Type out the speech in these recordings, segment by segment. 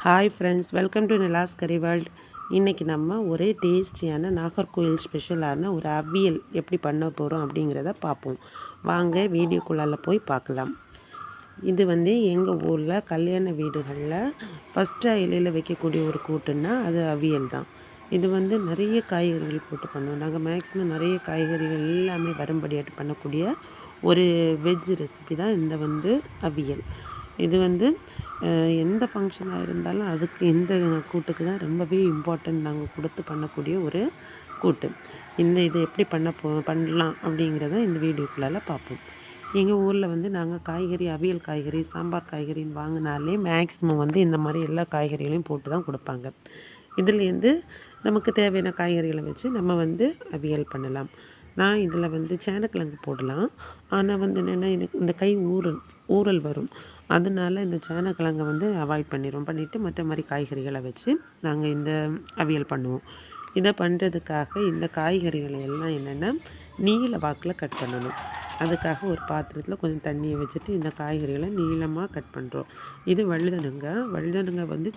Hi friends, welcome to Nila's curry world. இன்றைக்கி நம்ம ஒரே டேஸ்டியான நாகர்கோயில் ஸ்பெஷலான ஒரு அவியல் எப்படி பண்ண போகிறோம் அப்படிங்கிறத பார்ப்போம். வாங்க வீடியோக்குள்ளால் போய் பார்க்கலாம். இது எங்கள் ஊரில் கல்யாண வீடுகளில் ஃபஸ்ட்டாக இலையில் வைக்கக்கூடிய ஒரு கூட்டுன்னா அது அவியல் தான். இது நிறைய காய்கறிகள் போட்டு பண்ணுவோம். நாங்கள் மேக்ஸிமம் நிறைய காய்கறிகள் எல்லாமே வரும்படியாட்டு பண்ணக்கூடிய ஒரு வெஜ் ரெசிபி தான் இந்த அவியல். இது எந்த ஃபங்க்ஷனாக இருந்தாலும் அதுக்கு இந்த கூட்டுக்கு தான் ரொம்பவே இம்பார்ட்டன்ட் நாங்கள் கொடுத்து பண்ணக்கூடிய ஒரு கூட்டு. இது எப்படி பண்ணலாம் அப்படிங்கிறத இந்த வீடியோக்குள்ளால் பார்ப்போம். எங்கள் ஊரில் நாங்கள் காய்கறி, அவியல் காய்கறி, சாம்பார் காய்கறின்னு வாங்கினாலே மேக்ஸிமம் இந்த மாதிரி எல்லா காய்கறிகளையும் போட்டு தான் கொடுப்பாங்க. இதுலேருந்து நமக்கு தேவையான காய்கறிகளை வச்சு நம்ம அவியல் பண்ணலாம். நான் இதில் சேனக்கிழங்கு போடலாம். ஆனால் என்னென்னா எனக்கு இந்த கை ஊறல் வரும். அதனால இந்த சேனக்கிழங்கை அவாய்ட் பண்ணிவிட்டு மற்ற மாதிரி காய்கறிகளை வச்சு நாங்கள் இந்த அவியல் பண்ணுவோம். இதை பண்ணுறதுக்காக இந்த காய்கறிகளை எல்லாம் என்னென்னா நீல வாக்கில் கட் பண்ணணும். அதுக்காக ஒரு பாத்திரத்தில் கொஞ்சம் தண்ணியை வச்சுட்டு இந்த காய்கறிகளை நீளமாக கட் பண்ணுறோம். இது வழுதனுங்க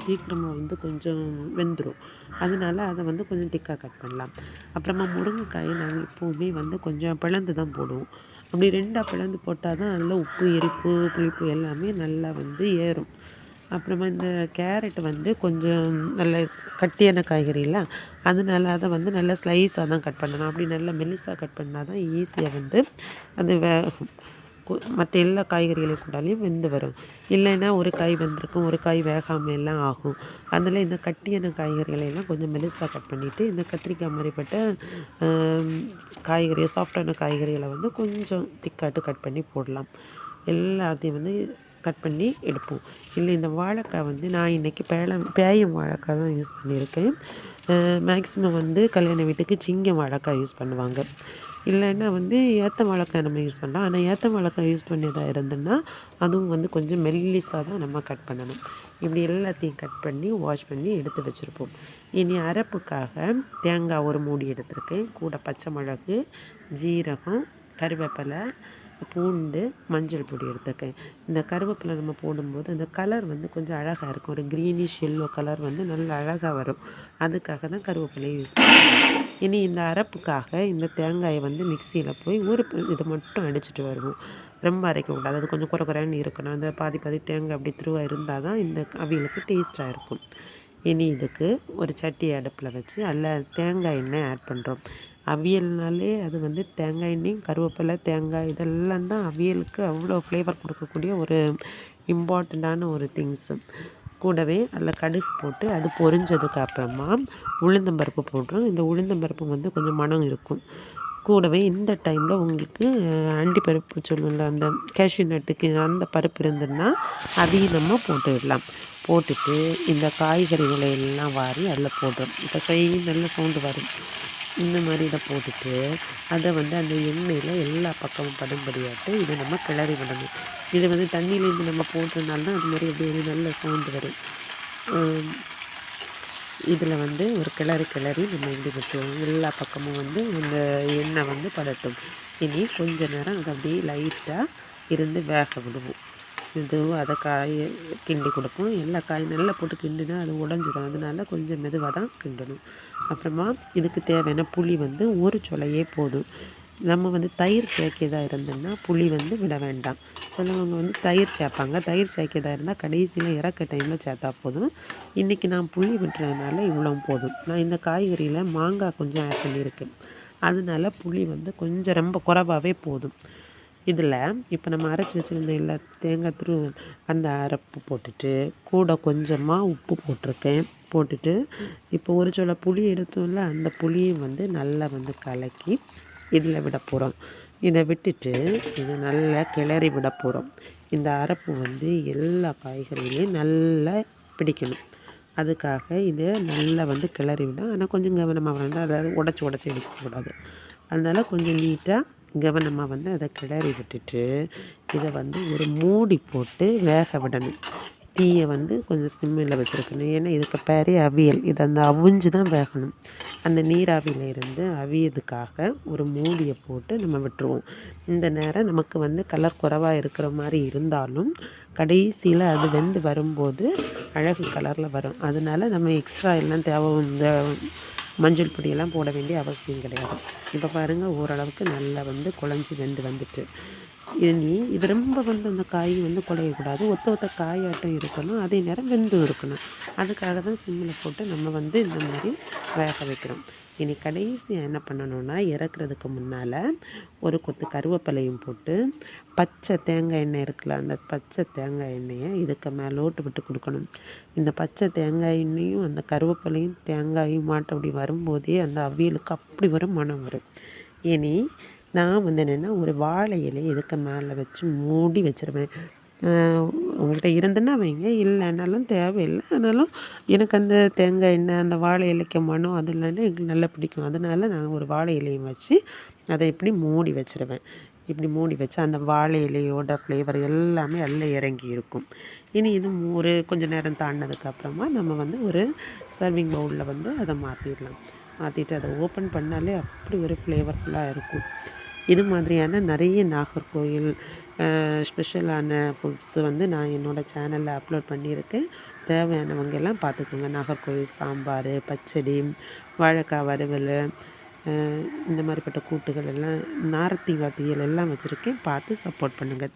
சீக்கிரமாக கொஞ்சம் வெந்துடும். அதனால அதை கொஞ்சம் திக்காக கட் பண்ணலாம். அப்புறமா முருங்கைக்காயை நாங்கள் எப்போவுமே கொஞ்சம் பிளந்து தான் போடுவோம். அப்படி ரெண்டாக பிளந்து போட்டால் தான் அதில் உப்பு, எரிப்பு, புளிப்பு எல்லாமே நல்லா ஏறும். அப்புறமா இந்த கேரட் கொஞ்சம் நல்ல கட்டியான காய்கறியில் அதனால அதை நல்லா ஸ்லைஸாக தான் கட் பண்ணணும். அப்படி நல்லா மெல்லிஸாக கட் பண்ணால் தான் ஈஸியாக அது வேகும். மற்ற எல்லா காய்கறிகளையும் கூடாலையும் வெந்து வரும். இல்லைன்னா ஒரு காய் வெந்திருக்கும், ஒரு காய் வேகாமல் எல்லாம் ஆகும். அதில் இந்த கட்டியான காய்கறிகளையெல்லாம் கொஞ்சம் மெலிசாக கட் பண்ணிவிட்டு இந்த கத்திரிக்காய் மாதிரிப்பட்ட காய்கறி, சாஃப்டான காய்கறிகளை கொஞ்சம் திக்காட்டு கட் பண்ணி போடலாம். எல்லாத்தையும் கட் பண்ணி எடுப்போம். இல்லை இந்த வாழைக்காய் நான் இன்றைக்கி பேயம் வாழைக்காய் தான் யூஸ் பண்ணியிருக்கேன். மேக்ஸிமம் கல்யாண வீட்டுக்கு சிங்கம் வாழைக்காய் யூஸ் பண்ணுவாங்க. இல்லைன்னா ஏத்த வாழைக்காய் நம்ம யூஸ் பண்ணலாம். ஆனால் ஏத்த வாழைக்காய் யூஸ் பண்ணியதாக இருந்ததுன்னா அதுவும் கொஞ்சம் மெல்லிஸாக தான் நம்ம கட் பண்ணணும். இப்படி எல்லாத்தையும் கட் பண்ணி வாஷ் பண்ணி எடுத்து வச்சுருப்போம். இனி அரைப்புக்காக தேங்காய் ஒரு மூடி எடுத்திருக்கேன். கூட பச்சை மிளகு, ஜீரகம், கருவேப்பிலை, பூண்டு, மஞ்சள் பொடி எடுத்துக்கேன். இந்த கருவேப்பிலை நம்ம போடும்போது அந்த கலர் கொஞ்சம் அழகாக இருக்கும். ஒரு க்ரீனிஷ் எல்லோ கலர் நல்ல அழகாக வரும். அதுக்காக தான் கருவேப்பிலையை யூஸ் பண்ணுவோம். இனி இந்த அரைப்புக்காக இந்த தேங்காயை மிக்சியில் போய் இதை மட்டும் அடிச்சுட்டு வருவோம். ரொம்ப அரைக்கக்கூடாது. அது கொஞ்சம் குறைன்னு இருக்கணும். அந்த பாதி தேங்காய் அப்படி திருவாக இருந்தால் தான் இந்த அவியலுக்கு டேஸ்ட்டாக இருக்கும். இனி இதுக்கு ஒரு சட்டி அடுப்பில் வச்சு அதில் தேங்காய் எண்ணெய் ஆட் பண்ணுறோம். அவியல்னாலே அது தேங்காய் எண்ணெய், கருவேப்பிலை, தேங்காய் இதெல்லாம் தான் அவியலுக்கு அவ்வளோ ஃப்ளேவர் கொடுக்கக்கூடிய ஒரு இம்பார்ட்டண்ட்டான ஒரு திங்ஸு. கூடவே அதில் கடுகு போட்டு அது பொரிஞ்சதுக்கு அப்புறமா உளுந்தம்பருப்பு போடுறோம். இந்த உளுந்தம்பருப்பு கொஞ்சம் மணம் இருக்கும். கூடவே இந்த டைமில் உங்களுக்கு அண்டிப்பருப்பு சொல்லுவோம்ல, அந்த கேஷ்யூ நட்டுக்கு அந்த பருப்பு இருந்ததுன்னா அதையும் நம்ம போட்டுடலாம். போட்டுட்டு இந்த காய்கறிகளை எல்லாம் வாரி அதில் போடுறோம். இப்போ நல்ல சவுண்டு வரும். இந்த மாதிரி இதை போட்டுட்டு அதை அந்த எண்ணெயில் எல்லா பக்கமும் படும்படியாட்டு இதை நம்ம கிளறி விடணும். இது தண்ணியிலேருந்து நம்ம போட்டதுனால அது மாதிரி அப்படியே நல்ல சவுண்டு வரும். இதில் ஒரு கிளறி நம்ம இப்படி விட்டுருவோம். எல்லா பக்கமும் அந்த எண்ணெய் படட்டும். இனி கொஞ்ச நேரம் அதை அப்படியே லைட்டாக இருந்து வேக விடுவோம். அதை காயை கிண்டி கொடுப்போம். எல்லா காயும் நல்லா போட்டு கிண்டினா அது உடஞ்சிடும். அதனால கொஞ்சம் மெதுவாக தான் கிண்டணும். அப்புறமா இதுக்கு தேவையான புளி ஒரு சொலையே போதும். நம்ம தயிர் சேர்க்கிறதா இருந்ததுன்னா புளி விட வேண்டாம். சிலவங்க தயிர் சேர்ப்பாங்க. தயிர் சேர்க்கிறதா இருந்தால் கடைசியில் இறக்க டைமில் சேர்த்தா போதும். இன்றைக்கி நான் புளி விட்டுறதுனால இவ்வளோ போதும். நான் இந்த காய்கறியில் மாங்காய் கொஞ்சம் ஆட் பண்ணியிருக்கேன். அதனால புளி கொஞ்சம் ரொம்ப குறைவாகவே போதும். இதில் இப்போ நம்ம அரைச்சி வச்சுருந்த எல்லா தேங்காய் அந்த அரைப்பு போட்டுட்டு கூட கொஞ்சமாக உப்பு போட்டிருக்கேன். போட்டுட்டு இப்போ ஒரு சொல புளி எடுத்தோம்ல, அந்த புளியும் நல்லா கலக்கி இதில் விட போகிறோம். இதை விட்டுட்டு இதை நல்லா கிளறி விட போகிறோம். இந்த அரைப்பு எல்லா காய்கறிகளையும் நல்லா பிடிக்கணும். அதுக்காக இதை நல்லா கிளறி விட, ஆனால் கொஞ்சம் கவனமாக வேண்டாம். அதாவது உடச்சி எடுக்கக்கூடாது. அதனால் கொஞ்சம் நீட்டாக கவனமாக அதை கிளறி விட்டுட்டு இதை ஒரு மூடி போட்டு வேக விடணும். தீயை வந்து கொஞ்சம் சிம்மில் வச்சுருக்கணும். ஏன்னா இதுக்கு பேரே அவியல். இது அந்த அவிஞ்சு தான் வேகணும். அந்த நீராவியில் இருந்து அவியதுக்காக ஒரு மூடியை போட்டு நம்ம விட்டுருவோம். இந்த நேரம் நமக்கு வந்து கலர் குறைவாக இருக்கிற மாதிரி இருந்தாலும் கடைசியில் அது வெந்து வரும்போது அழகு கலரில் வரும். அதனால நம்ம எக்ஸ்ட்ரா எல்லாம் இந்த மஞ்சள் பொடியெல்லாம் போட வேண்டிய அவசியம் கிடையாது. இப்போ பாருங்கள், ஓரளவுக்கு நல்லா வந்து குழஞ்சி வெந்து வந்துட்டு. இது ரொம்ப வந்து அந்த காய் வந்து குழையக்கூடாது. ஒத்த காயாட்டம் இருக்கணும். அதே நேரம் வெந்தும் இருக்கணும். அதுக்காக தான் சிம்மில் போட்டு நம்ம வந்து இந்த மாதிரி வேக வைக்கிறோம். இனி கடைசியாக என்ன பண்ணணும்னா, இறக்குறதுக்கு முன்னால் ஒரு கொத்து கருவேப்பிலையும் போட்டு பச்சை தேங்காய் எண்ணெய் இருக்குல்ல, அந்த பச்சை தேங்காய் எண்ணெயை இதுக்கு மேலோட்டு விட்டு கொடுக்கணும். இந்த பச்சை தேங்காய் எண்ணெயும் அந்த கருவேப்பிலையும் தேங்காயும் அப்படி வரும்போதே அந்த அவியலுக்கு அப்படி ஒரு மனம் வரும். இனி நான் வந்து என்னென்னா ஒரு வாழை இலையை இதுக்கு மேலே வச்சு மூடி வச்சுருவேன். உங்கள்கிட்ட இருந்துன்னா வைங்க, இல்லைன்னாலும் தேவையில்லை. ஆனாலும் எனக்கு அந்த தேங்காய் எண்ணெய் அந்த வாழை இலைக்க மனம் அது இல்லைன்னா எங்களுக்கு நல்லா பிடிக்கும். அதனால் நான் ஒரு வாழை இலையும் வச்சு அதை இப்படி மூடி வச்சுருவேன். இப்படி மூடி வச்சு அந்த வாழை இலையோட ஃப்ளேவர் எல்லாமே அதில் இறங்கி இருக்கும். இனி இது ஒரு கொஞ்சம் நேரம் தாண்டினதுக்கப்புறமா நம்ம வந்து ஒரு சர்விங் பவுலில் வந்து அதை மாற்றிடலாம். மாற்றிட்டு அதை ஓப்பன் பண்ணாலே அப்படி ஒரு ஃப்ளேவர்ஃபுல்லாக இருக்கும். இது மாதிரியான நிறைய நாகர்கோயில் ஸ்பெஷலான ஃபுட்ஸு வந்து நான் என்னோடய சேனலில் அப்லோட் பண்ணியிருக்கேன். தேவையானவங்க எல்லாம் பார்த்துக்கோங்க. நாகர்கோயில் சாம்பார், பச்சடி, வாழைக்காய் வறுவல், இந்த மாதிரிப்பட்ட கூட்டுகள் எல்லாம், நார்த்தங்காய் தீயல் எல்லாம் வச்சுருக்கேன். பார்த்து சப்போர்ட் பண்ணுங்கள்.